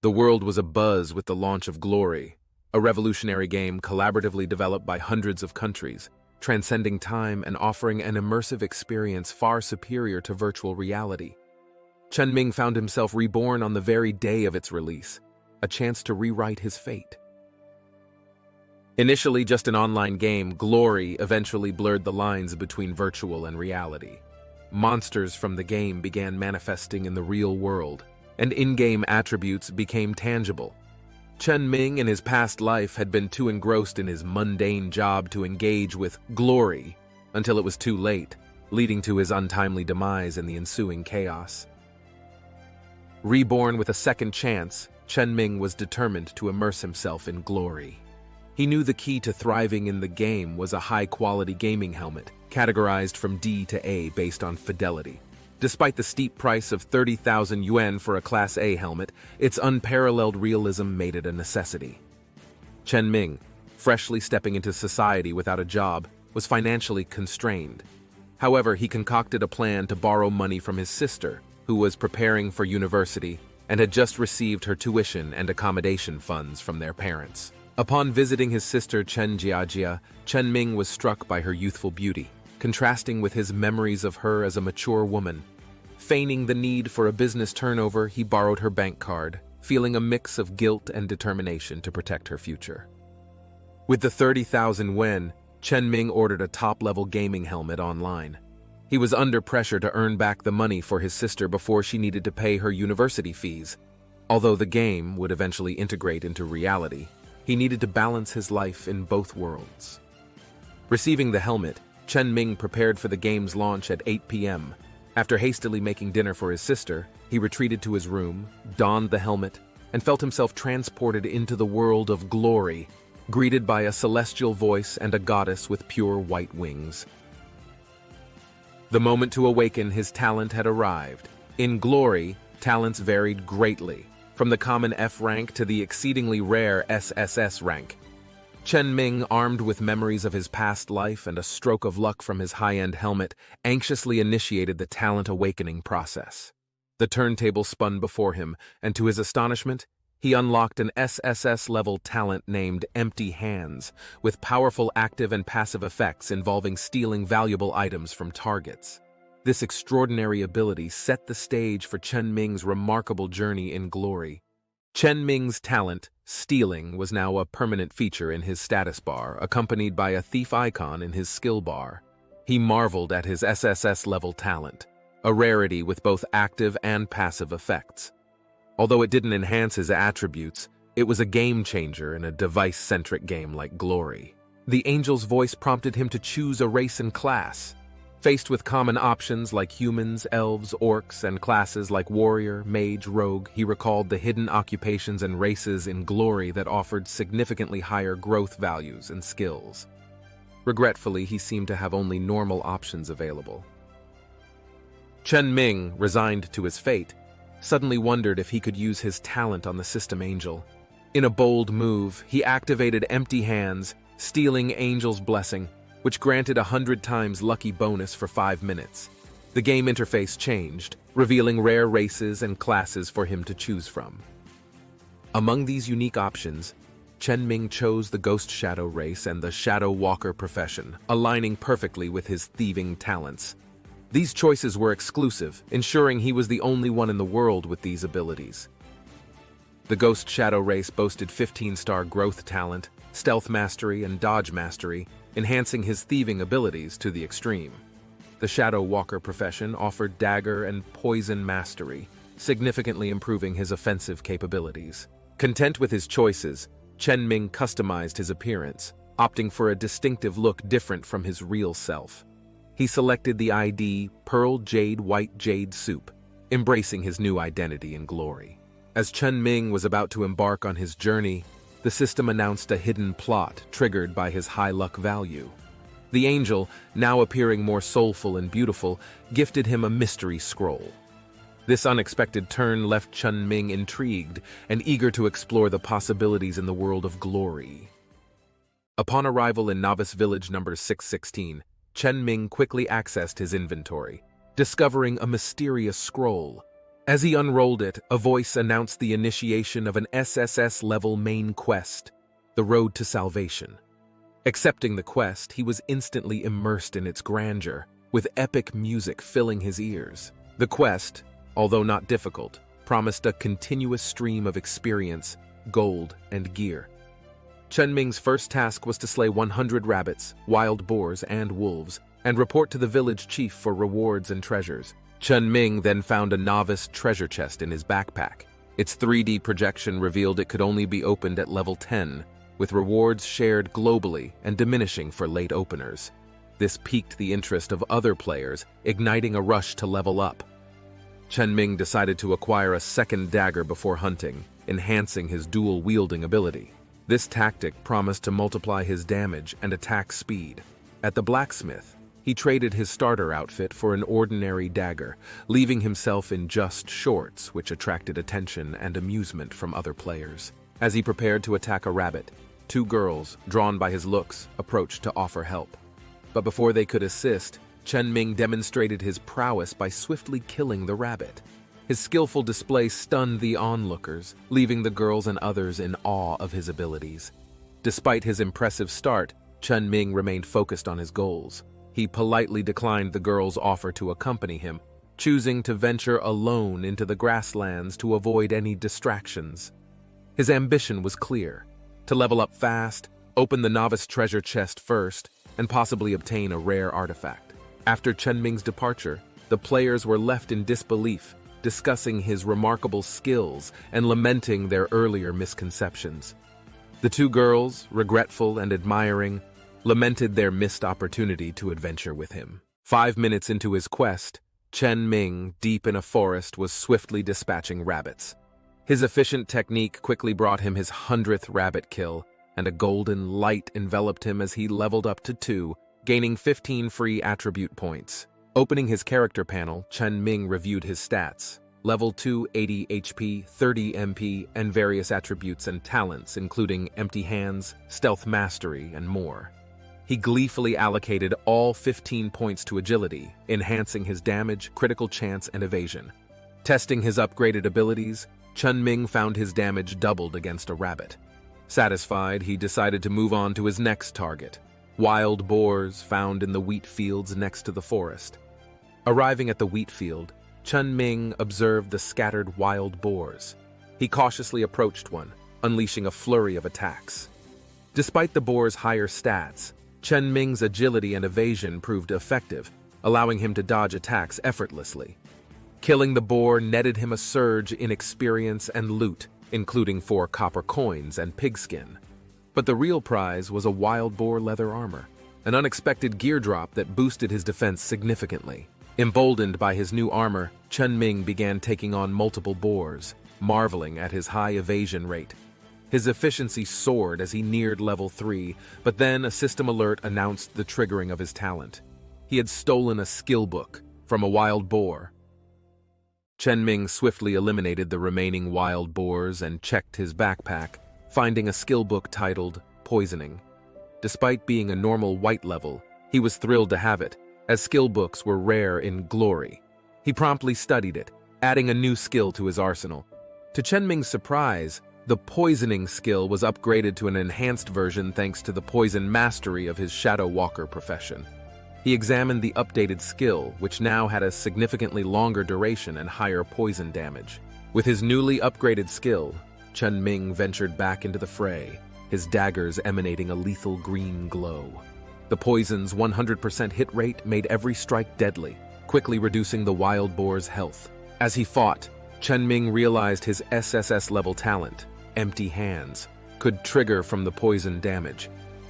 The world was abuzz with the launch of Glory, a revolutionary game collaboratively developed by hundreds of countries, transcending time and offering an immersive experience far superior to virtual reality. Chen Ming found himself reborn on the very day of its release, a chance to rewrite his fate. Initially just an online game, Glory eventually blurred the lines between virtual and reality. Monsters from the game began manifesting in the real world, and in-game attributes became tangible. Chen Ming in his past life had been too engrossed in his mundane job to engage with Glory until it was too late, leading to his untimely demise and the ensuing chaos. Reborn with a second chance, Chen Ming was determined to immerse himself in Glory. He knew the key to thriving in the game was a high-quality gaming helmet, categorized from D to A based on fidelity. Despite the steep price of 30,000 yuan for a Class A helmet, its unparalleled realism made it a necessity. Chen Ming, freshly stepping into society without a job, was financially constrained. However, he concocted a plan to borrow money from his sister, who was preparing for university and had just received her tuition and accommodation funds from their parents. Upon visiting his sister Chen Jiajia, Chen Ming was struck by her youthful beauty, contrasting with his memories of her as a mature woman. Feigning the need for a business turnover, he borrowed her bank card, feeling a mix of guilt and determination to protect her future. With the 30,000 yuan, Chen Ming ordered a top-level gaming helmet online. He was under pressure to earn back the money for his sister before she needed to pay her university fees. Although the game would eventually integrate into reality, he needed to balance his life in both worlds. Receiving the helmet, Chen Ming prepared for the game's launch at 8 p.m. After hastily making dinner for his sister, he retreated to his room, donned the helmet, and felt himself transported into the world of Glory, greeted by a celestial voice and a goddess with pure white wings. The moment to awaken his talent had arrived. In Glory, talents varied greatly, from the common F rank to the exceedingly rare SSS rank. Chen Ming, armed with memories of his past life and a stroke of luck from his high-end helmet, anxiously initiated the talent awakening process. The turntable spun before him, and to his astonishment, he unlocked an SSS-level talent named Empty Hands, with powerful active and passive effects involving stealing valuable items from targets. This extraordinary ability set the stage for Chen Ming's remarkable journey in Glory. Chen Ming's talent, stealing, was now a permanent feature in his status bar, accompanied by a thief icon in his skill bar. He marveled at his SSS-level talent, a rarity with both active and passive effects. Although it didn't enhance his attributes, it was a game-changer in a device-centric game like Glory. The angel's voice prompted him to choose a race and class. Faced with common options like humans, elves, orcs, and classes like warrior, mage, rogue, he recalled the hidden occupations and races in Glory that offered significantly higher growth values and skills. Regretfully, he seemed to have only normal options available. Chen Ming, resigned to his fate, suddenly wondered if he could use his talent on the system angel. In a bold move, he activated Empty Hands, stealing Angel's Blessing, which granted 100 times lucky bonus for 5 minutes. The game interface changed, revealing rare races and classes for him to choose from. Among these unique options, Chen Ming chose the Ghost Shadow race and the Shadow Walker profession, aligning perfectly with his thieving talents. These choices were exclusive, ensuring he was the only one in the world with these abilities. The Ghost Shadow race boasted 15-star growth talent, stealth mastery, and dodge mastery, enhancing his thieving abilities to the extreme. The Shadow Walker profession offered dagger and poison mastery, significantly improving his offensive capabilities. Content with his choices, Chen Ming customized his appearance, opting for a distinctive look different from his real self. He selected the ID Pearl Jade White Jade Soup, embracing his new identity in Glory. As Chen Ming was about to embark on his journey, the system announced a hidden plot triggered by his high luck value. The angel, now appearing more soulful and beautiful, gifted him a mystery scroll. This unexpected turn left Chen Ming intrigued and eager to explore the possibilities in the world of Glory. Upon arrival in Novice Village number 616, Chen Ming quickly accessed his inventory, discovering a mysterious scroll. As he unrolled it, a voice announced the initiation of an SSS-level main quest, the Road to Salvation. Accepting the quest, he was instantly immersed in its grandeur, with epic music filling his ears. The quest, although not difficult, promised a continuous stream of experience, gold, and gear. Chenming's first task was to slay 100 rabbits, wild boars, and wolves, and report to the village chief for rewards and treasures. Chenming then found a novice treasure chest in his backpack. Its 3D projection revealed it could only be opened at level 10, with rewards shared globally and diminishing for late openers. This piqued the interest of other players, igniting a rush to level up. Chenming decided to acquire a second dagger before hunting, enhancing his dual-wielding ability. This tactic promised to multiply his damage and attack speed. At the blacksmith, he traded his starter outfit for an ordinary dagger, leaving himself in just shorts, which attracted attention and amusement from other players. As he prepared to attack a rabbit, two girls, drawn by his looks, approached to offer help. But before they could assist, Chenming demonstrated his prowess by swiftly killing the rabbit. His skillful display stunned the onlookers, leaving the girls and others in awe of his abilities. Despite his impressive start, Chenming remained focused on his goals. He politely declined the girls' offer to accompany him, choosing to venture alone into the grasslands to avoid any distractions. His ambition was clear: to level up fast, open the novice treasure chest first, and possibly obtain a rare artifact. After Chenming's departure, the players were left in disbelief, discussing his remarkable skills and lamenting their earlier misconceptions. The two girls, regretful and admiring, lamented their missed opportunity to adventure with him. 5 minutes into his quest, Chenming, deep in a forest, was swiftly dispatching rabbits. His efficient technique quickly brought him his 100th rabbit kill, and a golden light enveloped him as he leveled up to 2, gaining 15 free attribute points. Opening his character panel, Chenming reviewed his stats. Level 2, 80 HP, 30 MP, and various attributes and talents, including empty hands, stealth mastery, and more. He gleefully allocated all 15 points to agility, enhancing his damage, critical chance, and evasion. Testing his upgraded abilities, Chenming found his damage doubled against a rabbit. Satisfied, he decided to move on to his next target: wild boars found in the wheat fields next to the forest. Arriving at the wheat field, Chenming observed the scattered wild boars. He cautiously approached one, unleashing a flurry of attacks. Despite the boar's higher stats, Chenming's agility and evasion proved effective, allowing him to dodge attacks effortlessly. Killing the boar netted him a surge in experience and loot, including 4 copper coins and pigskin. But the real prize was a wild boar leather armor, an unexpected gear drop that boosted his defense significantly. Emboldened by his new armor, Chenming began taking on multiple boars, marveling at his high evasion rate. His efficiency soared as he neared level 3, but then a system alert announced the triggering of his talent. He had stolen a skill book from a wild boar. Chenming swiftly eliminated the remaining wild boars and checked his backpack, finding a skill book titled Poisoning. Despite being a normal white level, he was thrilled to have it, as skill books were rare in Glory. He promptly studied it, adding a new skill to his arsenal. To Chenming's surprise, the Poisoning skill was upgraded to an enhanced version thanks to the poison mastery of his Shadow Walker profession. He examined the updated skill, which now had a significantly longer duration and higher poison damage. With his newly upgraded skill, Chenming ventured back into the fray, his daggers emanating a lethal green glow. The poison's 100% hit rate made every strike deadly, quickly reducing the wild boar's health. As he fought, Chenming realized his SSS-level talent, Empty Hands, could trigger from the poison damage.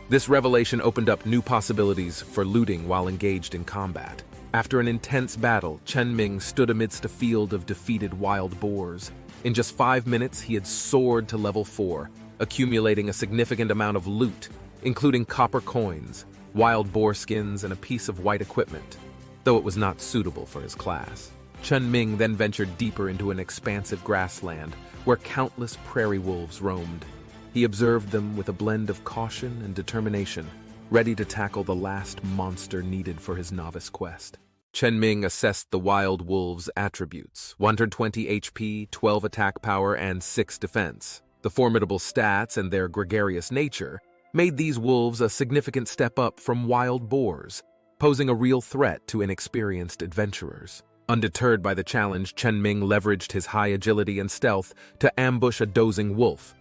This revelation opened up new possibilities for looting while engaged in combat. After an intense battle, Chenming stood amidst a field of defeated wild boars. In just 5 minutes, he had soared to level 4, accumulating a significant amount of loot, including copper coins, wild boar skins, and a piece of white equipment, though it was not suitable for his class. Chenming then ventured deeper into an expansive grassland where countless prairie wolves roamed. He observed them with a blend of caution and determination, ready to tackle the last monster needed for his novice quest. Chen Ming assessed the wild wolves' attributes: 120 HP, 12 attack power, and 6 defense. The formidable stats and their gregarious nature made these wolves a significant step up from wild boars, posing a real threat to inexperienced adventurers. Undeterred by the challenge, Chen Ming leveraged his high agility and stealth to ambush a dozing wolf.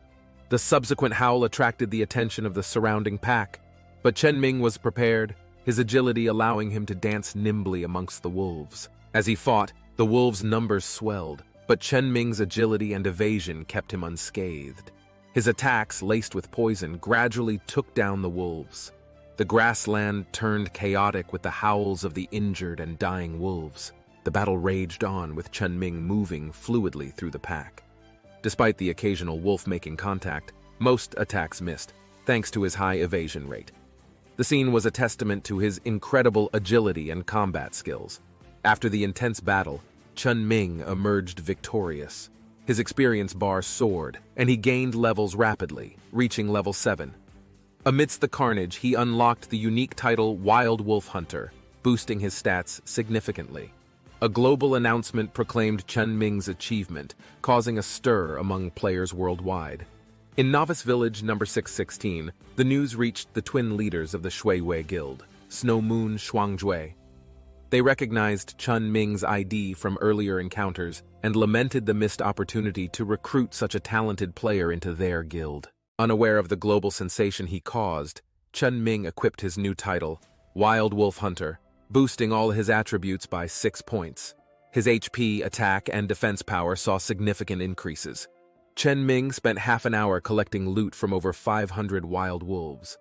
The subsequent howl attracted the attention of the surrounding pack, but Chen Ming was prepared, his agility allowing him to dance nimbly amongst the wolves. As he fought, the wolves' numbers swelled, but Chen Ming's agility and evasion kept him unscathed. His attacks, laced with poison, gradually took down the wolves. The grassland turned chaotic with the howls of the injured and dying wolves. The battle raged on, with Chen Ming moving fluidly through the pack. Despite the occasional wolf making contact, most attacks missed, thanks to his high evasion rate. The scene was a testament to his incredible agility and combat skills. After the intense battle, Chen Ming emerged victorious. His experience bar soared, and he gained levels rapidly, reaching level 7. Amidst the carnage, he unlocked the unique title Wild Wolf Hunter, boosting his stats significantly. A global announcement proclaimed Chen Ming's achievement, causing a stir among players worldwide. In Novice Village number 616, the news reached the twin leaders of the Shuiwei Guild, Snow Moon Shuangjue. They recognized Chen Ming's ID from earlier encounters and lamented the missed opportunity to recruit such a talented player into their guild. Unaware of the global sensation he caused, Chen Ming equipped his new title, Wild Wolf Hunter, boosting all his attributes by 6 points. His HP, attack, and defense power saw significant increases. Chen Ming spent half an hour collecting loot from over 500 wild wolves.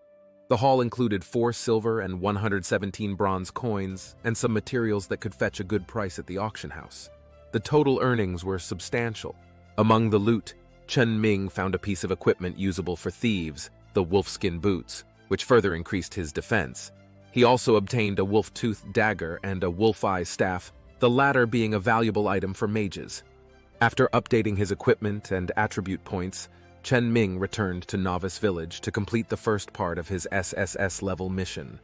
The haul included 4 silver and 117 bronze coins, and some materials that could fetch a good price at the auction house. The total earnings were substantial. Among the loot, Chen Ming found a piece of equipment usable for thieves, the wolfskin boots, which further increased his defense. He also obtained a wolf-tooth dagger and a wolf-eye staff, the latter being a valuable item for mages. After updating his equipment and attribute points, Chen Ming returned to Novice Village to complete the first part of his SSS level mission.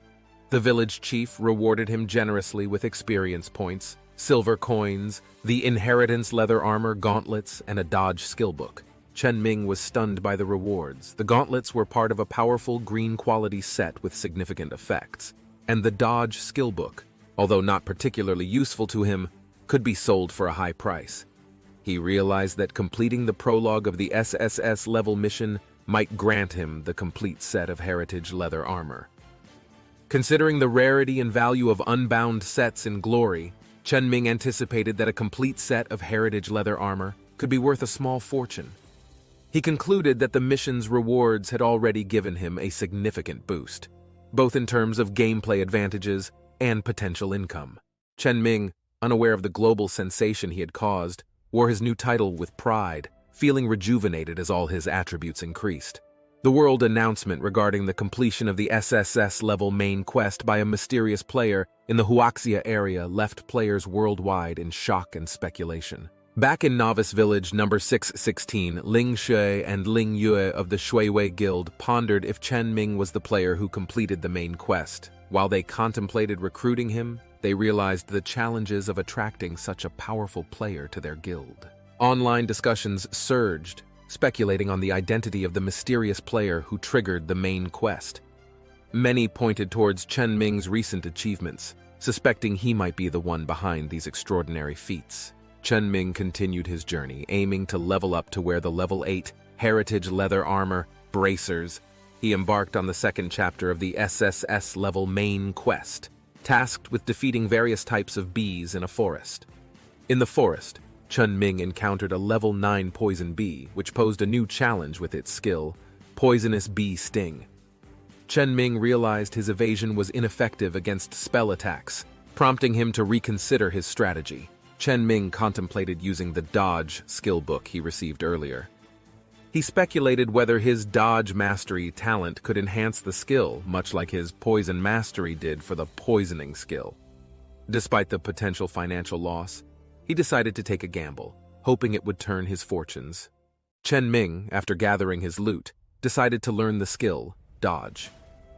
The village chief rewarded him generously with experience points, silver coins, the inheritance leather armor, gauntlets, and a dodge skill book. Chen Ming was stunned by the rewards. The gauntlets were part of a powerful green quality set with significant effects, and the dodge skill book, although not particularly useful to him, could be sold for a high price. He realized that completing the prologue of the SSS level mission might grant him the complete set of heritage leather armor. Considering the rarity and value of unbound sets in Glory, Chen Ming anticipated that a complete set of heritage leather armor could be worth a small fortune. He concluded that the mission's rewards had already given him a significant boost, both in terms of gameplay advantages and potential income. Chen Ming, unaware of the global sensation he had caused, wore his new title with pride, feeling rejuvenated as all his attributes increased. The world announcement regarding the completion of the SSS level main quest by a mysterious player in the Huaxia area left players worldwide in shock and speculation. Back in Novice Village number 616, Ling Shui and Ling Yue of the Shuiwei Guild pondered if Chen Ming was the player who completed the main quest. While they contemplated recruiting him, they realized the challenges of attracting such a powerful player to their guild. Online discussions surged, speculating on the identity of the mysterious player who triggered the main quest. Many pointed towards Chen Ming's recent achievements, suspecting he might be the one behind these extraordinary feats. Chen Ming continued his journey, aiming to level up to wear the level 8 heritage leather armor, bracers. He embarked on the second chapter of the SSS level main quest, tasked with defeating various types of bees in a forest. In the forest, Chen Ming encountered a level 9 poison bee, which posed a new challenge with its skill, Poisonous Bee Sting. Chen Ming realized his evasion was ineffective against spell attacks, prompting him to reconsider his strategy. Chen Ming contemplated using the dodge skill book he received earlier. He speculated whether his dodge mastery talent could enhance the skill, much like his poison mastery did for the poisoning skill. Despite the potential financial loss, he decided to take a gamble, hoping it would turn his fortunes. Chen Ming, after gathering his loot, decided to learn the skill, dodge.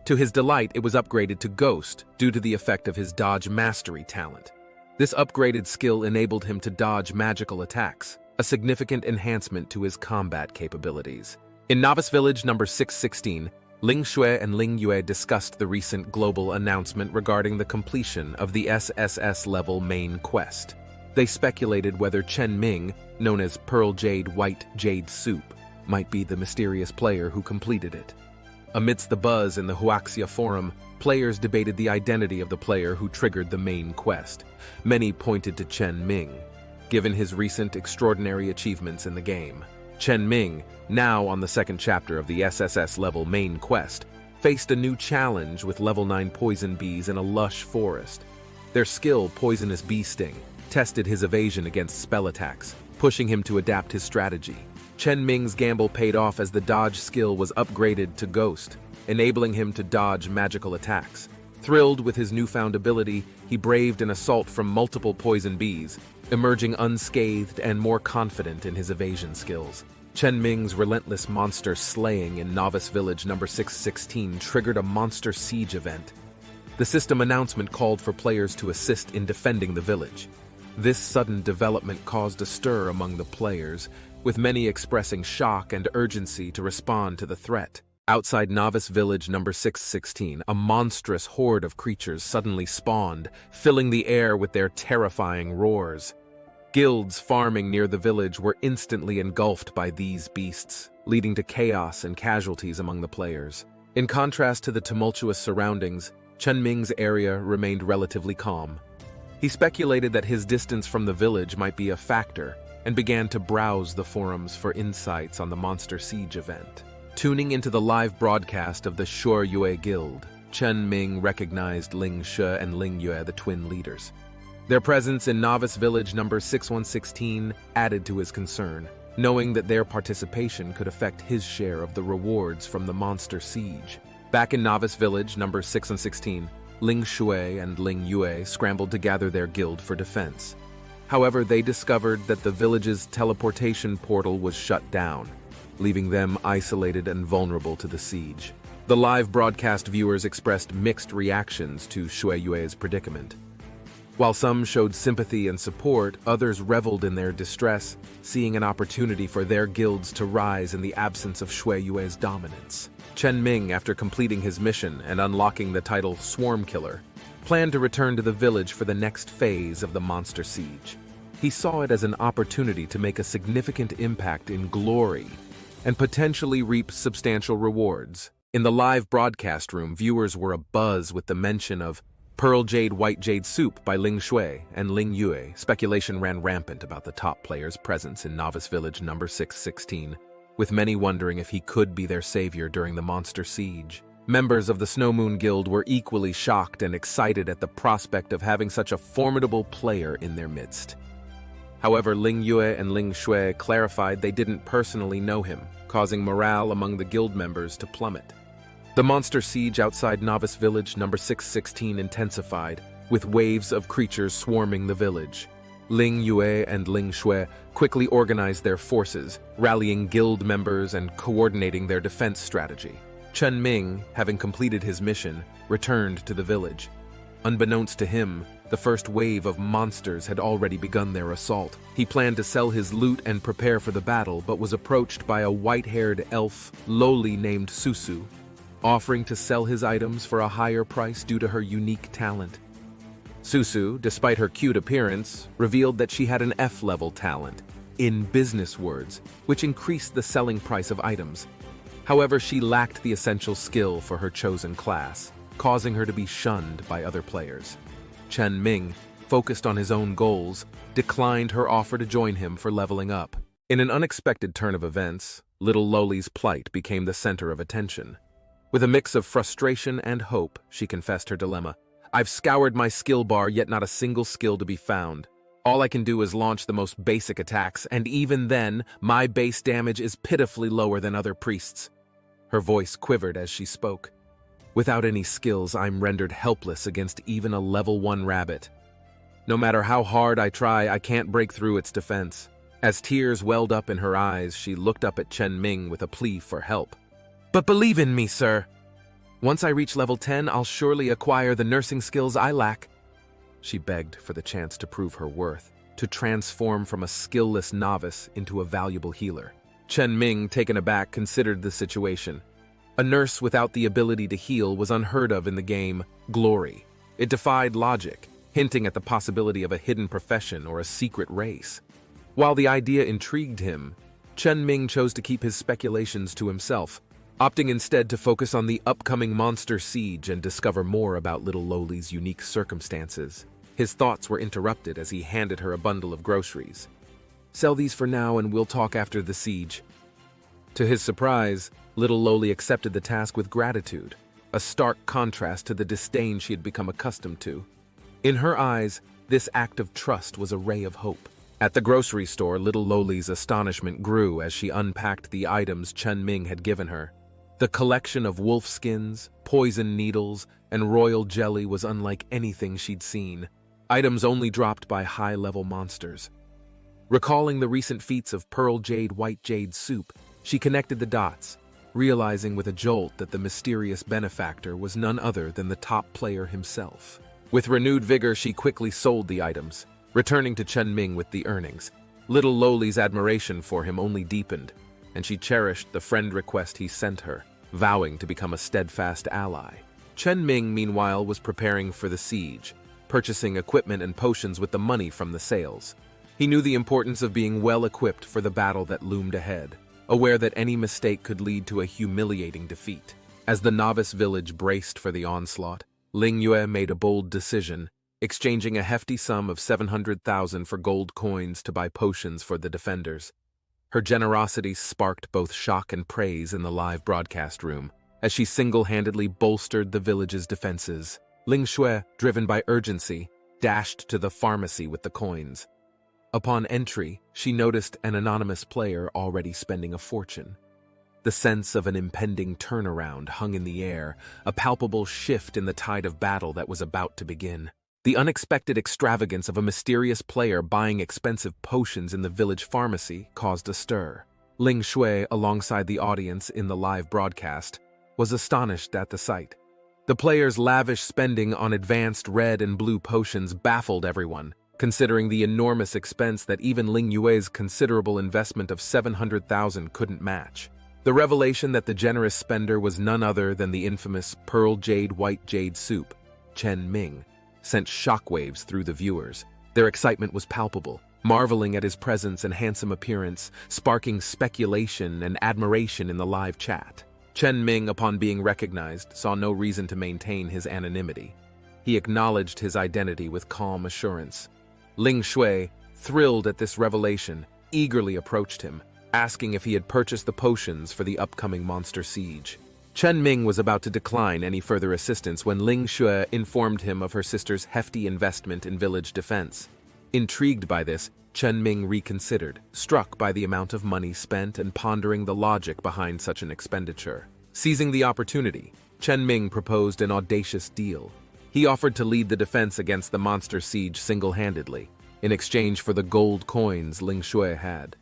To his delight, it was upgraded to Ghost due to the effect of his dodge mastery talent. This upgraded skill enabled him to dodge magical attacks, a significant enhancement to his combat capabilities. In Novice Village number 616, Ling Shui and Ling Yue discussed the recent global announcement regarding the completion of the SSS level main quest. They speculated whether Chen Ming, known as Pearl Jade White Jade Soup, might be the mysterious player who completed it. Amidst the buzz in the Huaxia forum, players debated the identity of the player who triggered the main quest. Many pointed to Chen Ming, given his recent extraordinary achievements in the game. Chen Ming, now on the second chapter of the SSS level main quest, faced a new challenge with level 9 poison bees in a lush forest. Their skill, Poisonous Bee Sting, tested his evasion against spell attacks, pushing him to adapt his strategy. Chen Ming's gamble paid off as the dodge skill was upgraded to Ghost, enabling him to dodge magical attacks. Thrilled with his newfound ability, he braved an assault from multiple poison bees, emerging unscathed and more confident in his evasion skills. Chen Ming's relentless monster slaying in Novice Village number 616 triggered a monster siege event. The system announcement called for players to assist in defending the village. This sudden development caused a stir among the players, with many expressing shock and urgency to respond to the threat. Outside Novice Village number 616, a monstrous horde of creatures suddenly spawned, filling the air with their terrifying roars. Guilds farming near the village were instantly engulfed by these beasts, leading to chaos and casualties among the players. In contrast to the tumultuous surroundings, Chen Ming's area remained relatively calm. He speculated that his distance from the village might be a factor, and began to browse the forums for insights on the Monster Siege event. Tuning into the live broadcast of the Shuo Yue Guild, Chen Ming recognized Ling Shi and Ling Yue, the twin leaders. Their presence in Novice Village number 6116 added to his concern, knowing that their participation could affect his share of the rewards from the Monster Siege. Back in Novice Village number 616, Ling Shui and Ling Yue scrambled to gather their guild for defense. However, they discovered that the village's teleportation portal was shut down, leaving them isolated and vulnerable to the siege. The live broadcast viewers expressed mixed reactions to Shui Yue's predicament. While some showed sympathy and support, others reveled in their distress, seeing an opportunity for their guilds to rise in the absence of Shui Yue's dominance. Chen Ming, after completing his mission and unlocking the title Swarm Killer, planned to return to the village for the next phase of the Monster Siege. He saw it as an opportunity to make a significant impact in glory and potentially reap substantial rewards. In the live broadcast room, viewers were abuzz with the mention of Pearl Jade White Jade Soup by Ling Shui and Ling Yue. Speculation ran rampant about the top player's presence in Novice Village number 616, with many wondering if he could be their savior during the Monster Siege. Members of the Snow Moon Guild were equally shocked and excited at the prospect of having such a formidable player in their midst. However, Ling Yue and Ling Shui clarified they didn't personally know him, causing morale among the guild members to plummet. The Monster Siege outside Novice Village number 616 intensified, with waves of creatures swarming the village. Ling Yue and Ling Shui quickly organized their forces, rallying guild members and coordinating their defense strategy. Chen Ming, having completed his mission, returned to the village. Unbeknownst to him, the first wave of monsters had already begun their assault. He planned to sell his loot and prepare for the battle, but was approached by a white-haired elf, lowly named Susu, offering to sell his items for a higher price due to her unique talent. Susu, despite her cute appearance, revealed that she had an F-level talent, in business words, which increased the selling price of items. However, she lacked the essential skill for her chosen class, causing her to be shunned by other players. Chen Ming, focused on his own goals, declined her offer to join him for leveling up. In an unexpected turn of events, little Loli's plight became the center of attention. With a mix of frustration and hope, she confessed her dilemma. "I've scoured my skill bar, yet not a single skill to be found. All I can do is launch the most basic attacks, and even then, my base damage is pitifully lower than other priests." Her voice quivered as she spoke. "Without any skills, I'm rendered helpless against even a level 1 rabbit. No matter how hard I try, I can't break through its defense." As tears welled up in her eyes, she looked up at Chen Ming with a plea for help. "But believe in me, sir. Once I reach level 10, I'll surely acquire the nursing skills I lack." She begged for the chance to prove her worth, to transform from a skillless novice into a valuable healer. Chen Ming, taken aback, considered the situation. A nurse without the ability to heal was unheard of in the game Glory. It defied logic, hinting at the possibility of a hidden profession or a secret race. While the idea intrigued him, Chen Ming chose to keep his speculations to himself, opting instead to focus on the upcoming monster siege and discover more about little Loli's unique circumstances. His thoughts were interrupted as he handed her a bundle of groceries. "Sell these for now and we'll talk after the siege." To his surprise, little Loli accepted the task with gratitude, a stark contrast to the disdain she had become accustomed to. In her eyes, this act of trust was a ray of hope. At the grocery store, little Loli's astonishment grew as she unpacked the items Chen Ming had given her. The collection of wolf skins, poison needles, and royal jelly was unlike anything she'd seen, items only dropped by high-level monsters. Recalling the recent feats of Pearl Jade White Jade Soup, she connected the dots, realizing with a jolt that the mysterious benefactor was none other than the top player himself. With renewed vigor, she quickly sold the items, returning to Chen Ming with the earnings. Little Loli's admiration for him only deepened, and she cherished the friend request he sent her, vowing to become a steadfast ally. Chen Ming, meanwhile, was preparing for the siege, purchasing equipment and potions with the money from the sales. He knew the importance of being well-equipped for the battle that loomed ahead, aware that any mistake could lead to a humiliating defeat. As the novice village braced for the onslaught, Ling Yue made a bold decision, exchanging a hefty sum of 700,000 for gold coins to buy potions for the defenders. Her generosity sparked both shock and praise in the live broadcast room, as she single-handedly bolstered the village's defenses. Ling Shui, driven by urgency, dashed to the pharmacy with the coins. Upon entry, she noticed an anonymous player already spending a fortune. The sense of an impending turnaround hung in the air, a palpable shift in the tide of battle that was about to begin. The unexpected extravagance of a mysterious player buying expensive potions in the village pharmacy caused a stir. Ling Shui, alongside the audience in the live broadcast, was astonished at the sight. The player's lavish spending on advanced red and blue potions baffled everyone, considering the enormous expense that even Ling Yue's considerable investment of 700,000 couldn't match. The revelation that the generous spender was none other than the infamous Pearl Jade White Jade Soup, Chen Ming, sent shockwaves through the viewers. Their excitement was palpable, marveling at his presence and handsome appearance, sparking speculation and admiration in the live chat. Chen Ming, upon being recognized, saw no reason to maintain his anonymity. He acknowledged his identity with calm assurance. Ling Shui, thrilled at this revelation, eagerly approached him, asking if he had purchased the potions for the upcoming monster siege. Chen Ming was about to decline any further assistance when Ling Shui informed him of her sister's hefty investment in village defense. Intrigued by this, Chen Ming reconsidered, struck by the amount of money spent and pondering the logic behind such an expenditure. Seizing the opportunity, Chen Ming proposed an audacious deal. He offered to lead the defense against the monster siege single-handedly, in exchange for the gold coins Ling Shui had.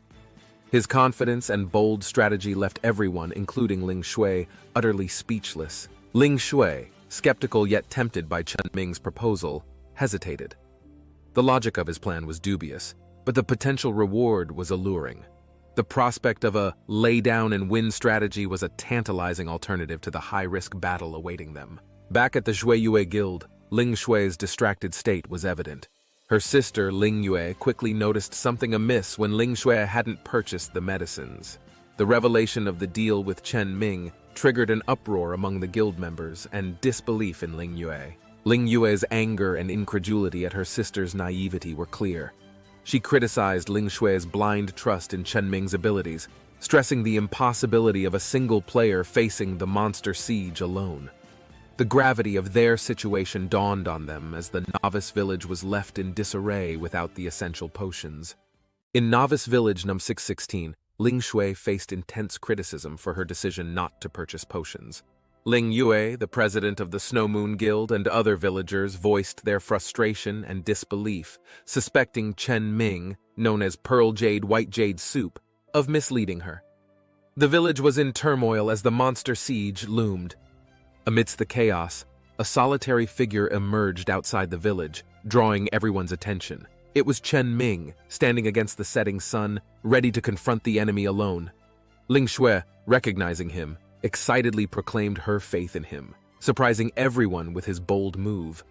His confidence and bold strategy left everyone, including Ling Shui, utterly speechless. Ling Shui, skeptical yet tempted by Chen Ming's proposal, hesitated. The logic of his plan was dubious, but the potential reward was alluring. The prospect of a lay-down-and-win strategy was a tantalizing alternative to the high-risk battle awaiting them. Back at the Zhueyue Guild, Ling Shui's distracted state was evident. Her sister, Ling Yue, quickly noticed something amiss when Ling Shui hadn't purchased the medicines. The revelation of the deal with Chen Ming triggered an uproar among the guild members and disbelief in Ling Yue. Ling Yue's anger and incredulity at her sister's naivety were clear. She criticized Ling Shui's blind trust in Chen Ming's abilities, stressing the impossibility of a single player facing the monster siege alone. The gravity of their situation dawned on them as the novice village was left in disarray without the essential potions. In Novice Village Num 616, Ling Shui faced intense criticism for her decision not to purchase potions. Ling Yue, the president of the Snow Moon Guild, and other villagers voiced their frustration and disbelief, suspecting Chen Ming, known as Pearl Jade White Jade Soup, of misleading her. The village was in turmoil as the monster siege loomed. Amidst the chaos, a solitary figure emerged outside the village, drawing everyone's attention. It was Chen Ming, standing against the setting sun, ready to confront the enemy alone. Ling Shui, recognizing him, excitedly proclaimed her faith in him, surprising everyone with his bold move.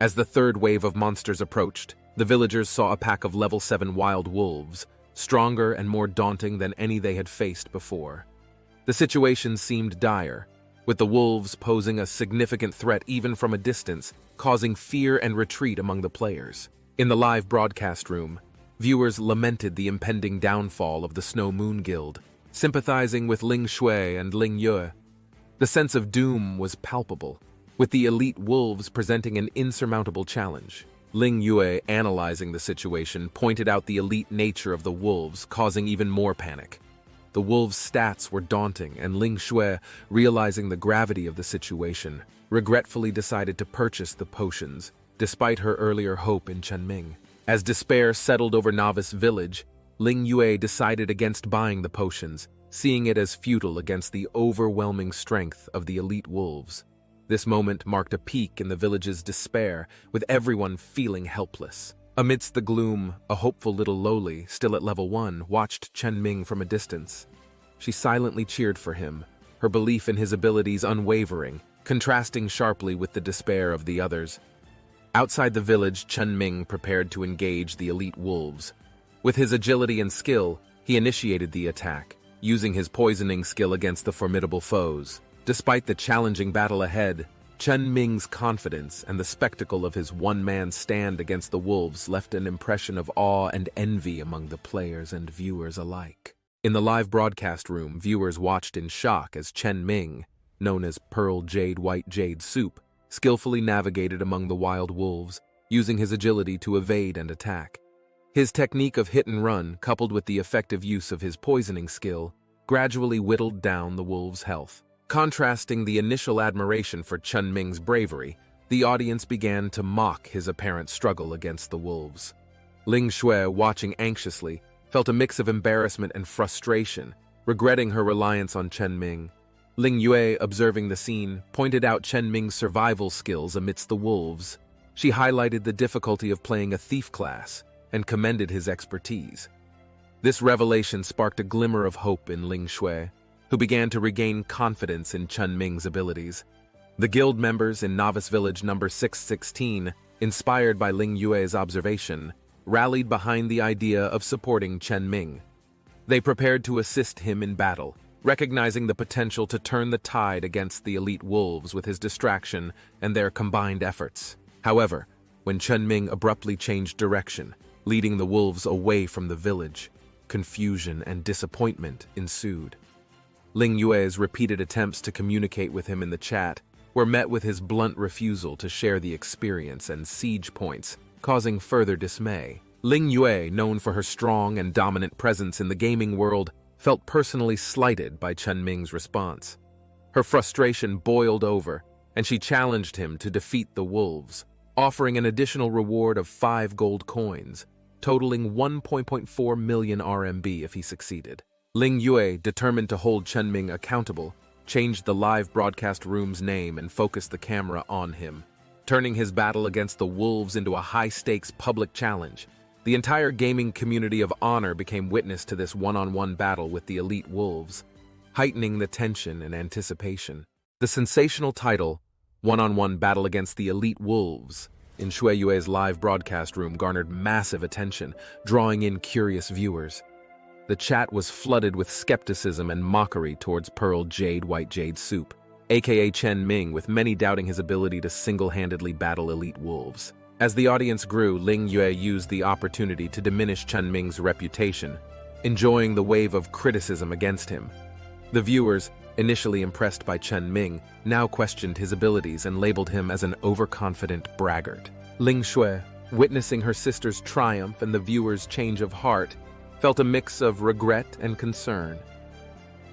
As the third wave of monsters approached, the villagers saw a pack of level 7 wild wolves, stronger and more daunting than any they had faced before. The situation seemed dire, with the wolves posing a significant threat even from a distance, causing fear and retreat among the players. In the live broadcast room, viewers lamented the impending downfall of the Snow Moon Guild, sympathizing with Ling Shui and Ling Yue. The sense of doom was palpable, with the elite wolves presenting an insurmountable challenge. Ling Yue, analyzing the situation, pointed out the elite nature of the wolves, causing even more panic. The wolves' stats were daunting, and Ling Shui, realizing the gravity of the situation, regretfully decided to purchase the potions, despite her earlier hope in Chen Ming. As despair settled over Novice Village, Ling Yue decided against buying the potions, seeing it as futile against the overwhelming strength of the elite wolves. This moment marked a peak in the village's despair, with everyone feeling helpless. Amidst the gloom, a hopeful little loli, still at level 1, watched Chen Ming from a distance. She silently cheered for him, her belief in his abilities unwavering, contrasting sharply with the despair of the others. Outside the village, Chen Ming prepared to engage the elite wolves. With his agility and skill, he initiated the attack, using his poisoning skill against the formidable foes. Despite the challenging battle ahead, Chen Ming's confidence and the spectacle of his one-man stand against the wolves left an impression of awe and envy among the players and viewers alike. In the live broadcast room, viewers watched in shock as Chen Ming, known as Pearl Jade White Jade Soup, skillfully navigated among the wild wolves, using his agility to evade and attack. His technique of hit and run, coupled with the effective use of his poisoning skill, gradually whittled down the wolves' health. Contrasting the initial admiration for Chen Ming's bravery, the audience began to mock his apparent struggle against the wolves. Ling Shui, watching anxiously, felt a mix of embarrassment and frustration, regretting her reliance on Chen Ming. Ling Yue, observing the scene, pointed out Chen Ming's survival skills amidst the wolves. She highlighted the difficulty of playing a thief class and commended his expertise. This revelation sparked a glimmer of hope in Ling Shui, who began to regain confidence in Chen Ming's abilities. The guild members in Novice Village number 616, inspired by Ling Yue's observation, rallied behind the idea of supporting Chen Ming. They prepared to assist him in battle, recognizing the potential to turn the tide against the elite wolves with his distraction and their combined efforts. However, when Chen Ming abruptly changed direction, leading the wolves away from the village, confusion and disappointment ensued. Ling Yue's repeated attempts to communicate with him in the chat were met with his blunt refusal to share the experience and siege points, causing further dismay. Ling Yue, known for her strong and dominant presence in the gaming world, felt personally slighted by Chen Ming's response. Her frustration boiled over, and she challenged him to defeat the wolves, offering an additional reward of 5 gold coins, totaling 1.4 million RMB if he succeeded. Ling Yue, determined to hold Chen Ming accountable, changed the live broadcast room's name and focused the camera on him, turning his battle against the wolves into a high-stakes public challenge. The entire gaming community of honor became witness to this one-on-one battle with the elite wolves, heightening the tension and anticipation. The sensational title, One-on-One Battle Against the Elite Wolves, in Shui Yue's live broadcast room garnered massive attention, drawing in curious viewers. The chat was flooded with skepticism and mockery towards Pearl Jade White Jade Soup, aka Chen Ming, with many doubting his ability to single-handedly battle elite wolves. As the audience grew, Ling Yue used the opportunity to diminish Chen Ming's reputation, enjoying the wave of criticism against him. The viewers, initially impressed by Chen Ming, now questioned his abilities and labeled him as an overconfident braggart. Ling Shui, witnessing her sister's triumph and the viewers' change of heart, felt a mix of regret and concern.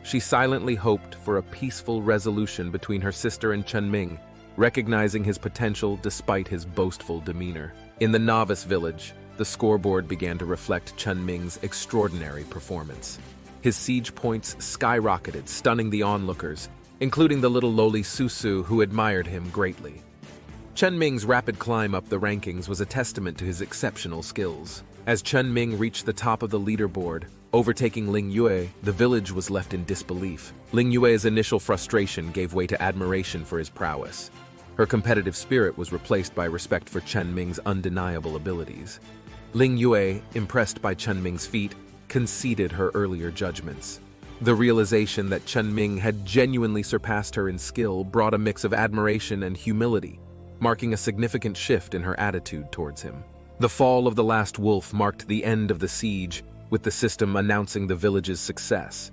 She silently hoped for a peaceful resolution between her sister and Chen Ming, recognizing his potential despite his boastful demeanor. In the Novice Village, the scoreboard began to reflect Chen Ming's extraordinary performance. His siege points skyrocketed, stunning the onlookers, including the little loli Susu, who admired him greatly. Chen Ming's rapid climb up the rankings was a testament to his exceptional skills. As Chen Ming reached the top of the leaderboard, overtaking Ling Yue, the village was left in disbelief. Ling Yue's initial frustration gave way to admiration for his prowess. Her competitive spirit was replaced by respect for Chen Ming's undeniable abilities. Ling Yue, impressed by Chen Ming's feat, conceded her earlier judgments. The realization that Chen Ming had genuinely surpassed her in skill brought a mix of admiration and humility, marking a significant shift in her attitude towards him. The fall of the last wolf marked the end of the siege, with the system announcing the village's success.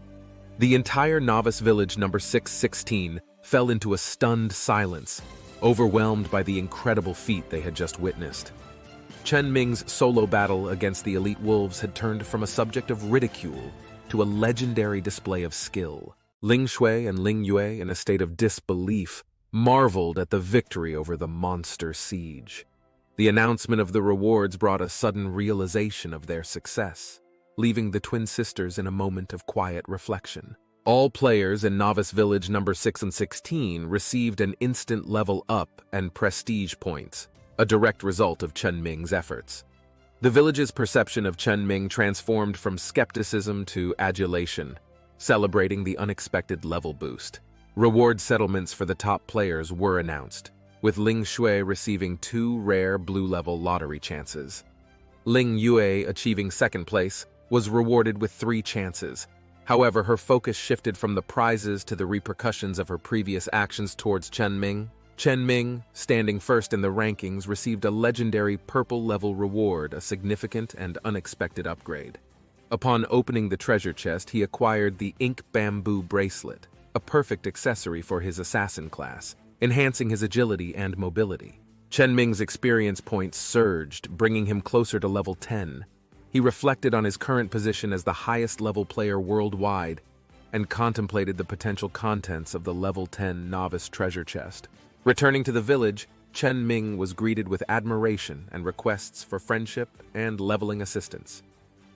The entire novice village number 616 fell into a stunned silence, overwhelmed by the incredible feat they had just witnessed. Chen Ming's solo battle against the elite wolves had turned from a subject of ridicule to a legendary display of skill. Ling Shui and Ling Yue, in a state of disbelief, marveled at the victory over the monster siege. The announcement of the rewards brought a sudden realization of their success, leaving the twin sisters in a moment of quiet reflection. All players in Novice Village number 6 and 16 received an instant level up and prestige points, a direct result of Chen Ming's efforts. The village's perception of Chen Ming transformed from skepticism to adulation, celebrating the unexpected level boost. Reward settlements for the top players were announced, with Ling Shui receiving 2 rare blue-level lottery chances. Ling Yue, achieving second place, was rewarded with 3 chances. However, her focus shifted from the prizes to the repercussions of her previous actions towards Chen Ming. Chen Ming, standing first in the rankings, received a legendary purple-level reward, a significant and unexpected upgrade. Upon opening the treasure chest, he acquired the Ink Bamboo Bracelet, a perfect accessory for his assassin class, enhancing his agility and mobility. Chen Ming's experience points surged, bringing him closer to level 10. He reflected on his current position as the highest-level player worldwide and contemplated the potential contents of the level 10 novice treasure chest. Returning to the village, Chen Ming was greeted with admiration and requests for friendship and leveling assistance.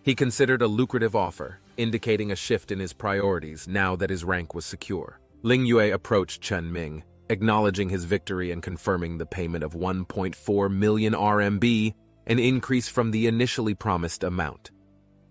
He considered a lucrative offer, indicating a shift in his priorities now that his rank was secure. Ling Yue approached Chen Ming, acknowledging his victory and confirming the payment of 1.4 million RMB, an increase from the initially promised amount.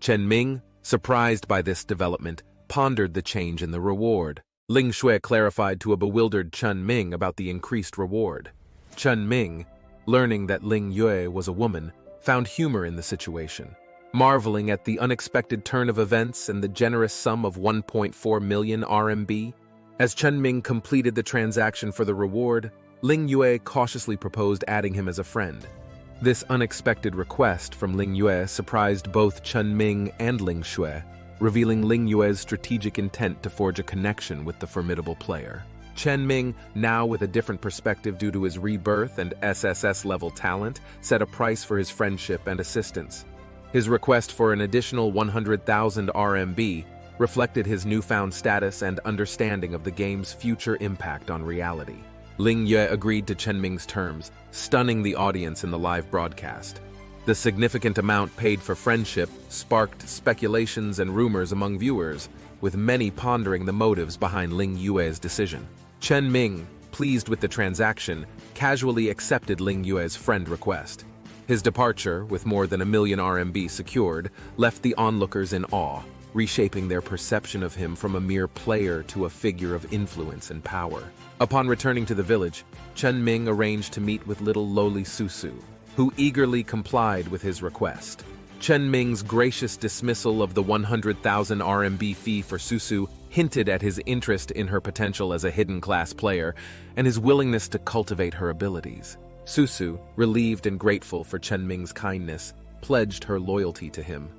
Chen Ming, surprised by this development, pondered the change in the reward. Ling Shui clarified to a bewildered Chen Ming about the increased reward. Chen Ming, learning that Ling Yue was a woman, found humor in the situation, marveling at the unexpected turn of events and the generous sum of 1.4 million RMB. As Chen Ming completed the transaction for the reward, Ling Yue cautiously proposed adding him as a friend. This unexpected request from Ling Yue surprised both Chen Ming and Ling Shui, revealing Ling Yue's strategic intent to forge a connection with the formidable player. Chen Ming, now with a different perspective due to his rebirth and SSS-level talent, set a price for his friendship and assistance. His request for an additional 100,000 RMB reflected his newfound status and understanding of the game's future impact on reality. Ling Yue agreed to Chen Ming's terms, stunning the audience in the live broadcast. The significant amount paid for friendship sparked speculations and rumors among viewers, with many pondering the motives behind Ling Yue's decision. Chen Ming, pleased with the transaction, casually accepted Ling Yue's friend request. His departure, with more than 1 million RMB secured, left the onlookers in awe, reshaping their perception of him from a mere player to a figure of influence and power. Upon returning to the village, Chen Ming arranged to meet with little lowly Susu, who eagerly complied with his request. Chen Ming's gracious dismissal of the 100,000 RMB fee for Susu hinted at his interest in her potential as a hidden class player and his willingness to cultivate her abilities. Susu, relieved and grateful for Chen Ming's kindness, pledged her loyalty to him.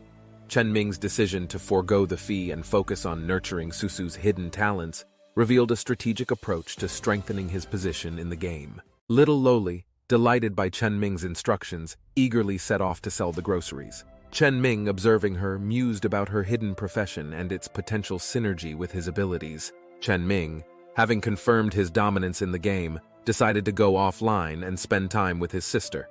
Chen Ming's decision to forego the fee and focus on nurturing Susu's hidden talents revealed a strategic approach to strengthening his position in the game. Little Lowly, delighted by Chen Ming's instructions, eagerly set off to sell the groceries. Chen Ming, observing her, mused about her hidden profession and its potential synergy with his abilities. Chen Ming, having confirmed his dominance in the game, decided to go offline and spend time with his sister.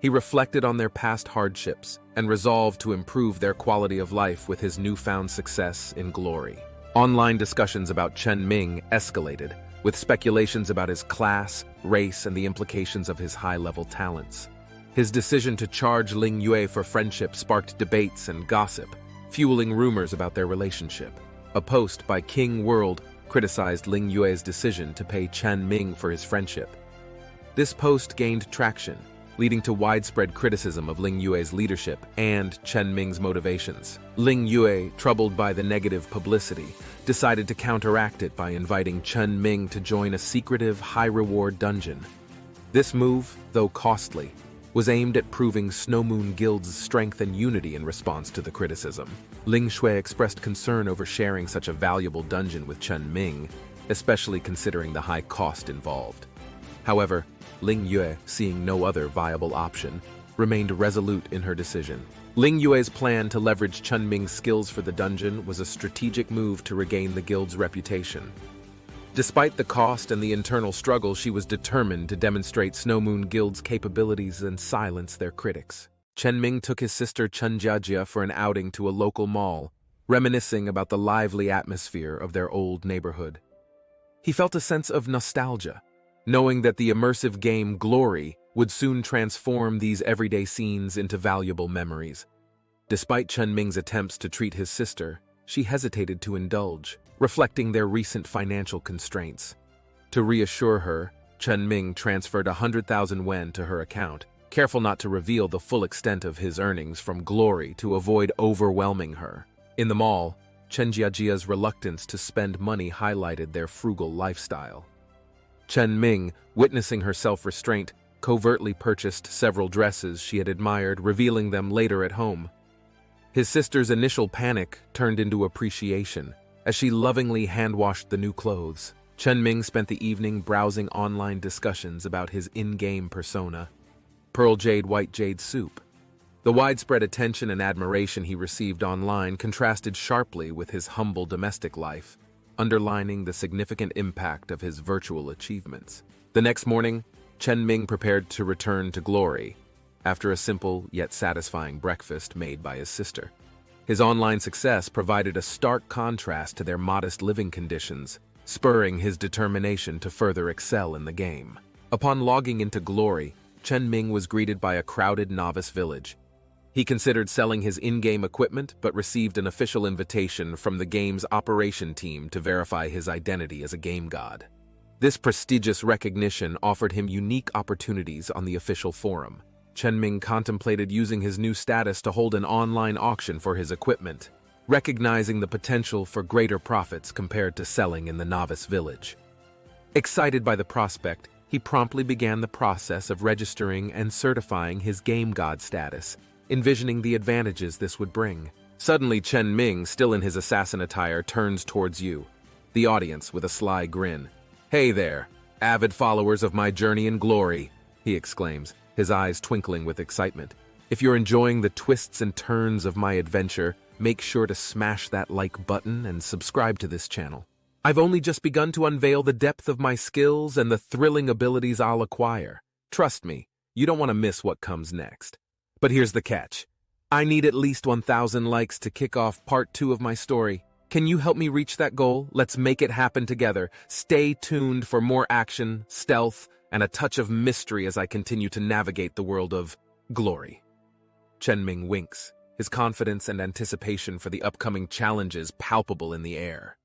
He reflected on their past hardships and resolved to improve their quality of life with his newfound success in glory. Online discussions about Chen Ming escalated, with speculations about his class, race, and the implications of his high-level talents. His decision to charge Ling Yue for friendship sparked debates and gossip, fueling rumors about their relationship. A post by King World criticized Ling Yue's decision to pay Chen Ming for his friendship. This post gained traction, leading to widespread criticism of Ling Yue's leadership and Chen Ming's motivations. Ling Yue, troubled by the negative publicity, decided to counteract it by inviting Chen Ming to join a secretive, high-reward dungeon. This move, though costly, was aimed at proving Snow Moon Guild's strength and unity in response to the criticism. Ling Shui expressed concern over sharing such a valuable dungeon with Chen Ming, especially considering the high cost involved. However, Ling Yue, seeing no other viable option, remained resolute in her decision. Ling Yue's plan to leverage Chen Ming's skills for the dungeon was a strategic move to regain the guild's reputation. Despite the cost and the internal struggle, she was determined to demonstrate Snow Moon Guild's capabilities and silence their critics. Chen Ming took his sister Chen Jiajia for an outing to a local mall, reminiscing about the lively atmosphere of their old neighborhood. He felt a sense of nostalgia, knowing that the immersive game Glory would soon transform these everyday scenes into valuable memories. Despite Chen Ming's attempts to treat his sister, she hesitated to indulge, reflecting their recent financial constraints. To reassure her, Chen Ming transferred 100,000 yen to her account, careful not to reveal the full extent of his earnings from Glory to avoid overwhelming her. In the mall, Chen Jiajia's reluctance to spend money highlighted their frugal lifestyle. Chen Ming, witnessing her self-restraint, covertly purchased several dresses she had admired, revealing them later at home. His sister's initial panic turned into appreciation as she lovingly hand-washed the new clothes. Chen Ming spent the evening browsing online discussions about his in-game persona, Pearl Jade White Jade Soup. The widespread attention and admiration he received online contrasted sharply with his humble domestic life, underlining the significant impact of his virtual achievements. The next morning, Chen Ming prepared to return to Glory, after a simple yet satisfying breakfast made by his sister. His online success provided a stark contrast to their modest living conditions, spurring his determination to further excel in the game. Upon logging into Glory, Chen Ming was greeted by a crowded novice village. He considered selling his in-game equipment, but received an official invitation from the game's operation team to verify his identity as a game god. This prestigious recognition offered him unique opportunities on the official forum. Chen Ming contemplated using his new status to hold an online auction for his equipment, recognizing the potential for greater profits compared to selling in the novice village. Excited by the prospect, he promptly began the process of registering and certifying his game god status, envisioning the advantages this would bring. Suddenly, Chen Ming, still in his assassin attire, turns towards you, the audience, with a sly grin. "Hey there, avid followers of my journey in glory," he exclaims, his eyes twinkling with excitement. "If you're enjoying the twists and turns of my adventure, make sure to smash that like button and subscribe to this channel. I've only just begun to unveil the depth of my skills and the thrilling abilities I'll acquire. Trust me, you don't want to miss what comes next. But here's the catch. I need at least 1,000 likes to kick off part 2 of my story. Can you help me reach that goal? Let's make it happen together. Stay tuned for more action, stealth, and a touch of mystery as I continue to navigate the world of glory." Chen Ming winks, his confidence and anticipation for the upcoming challenges palpable in the air.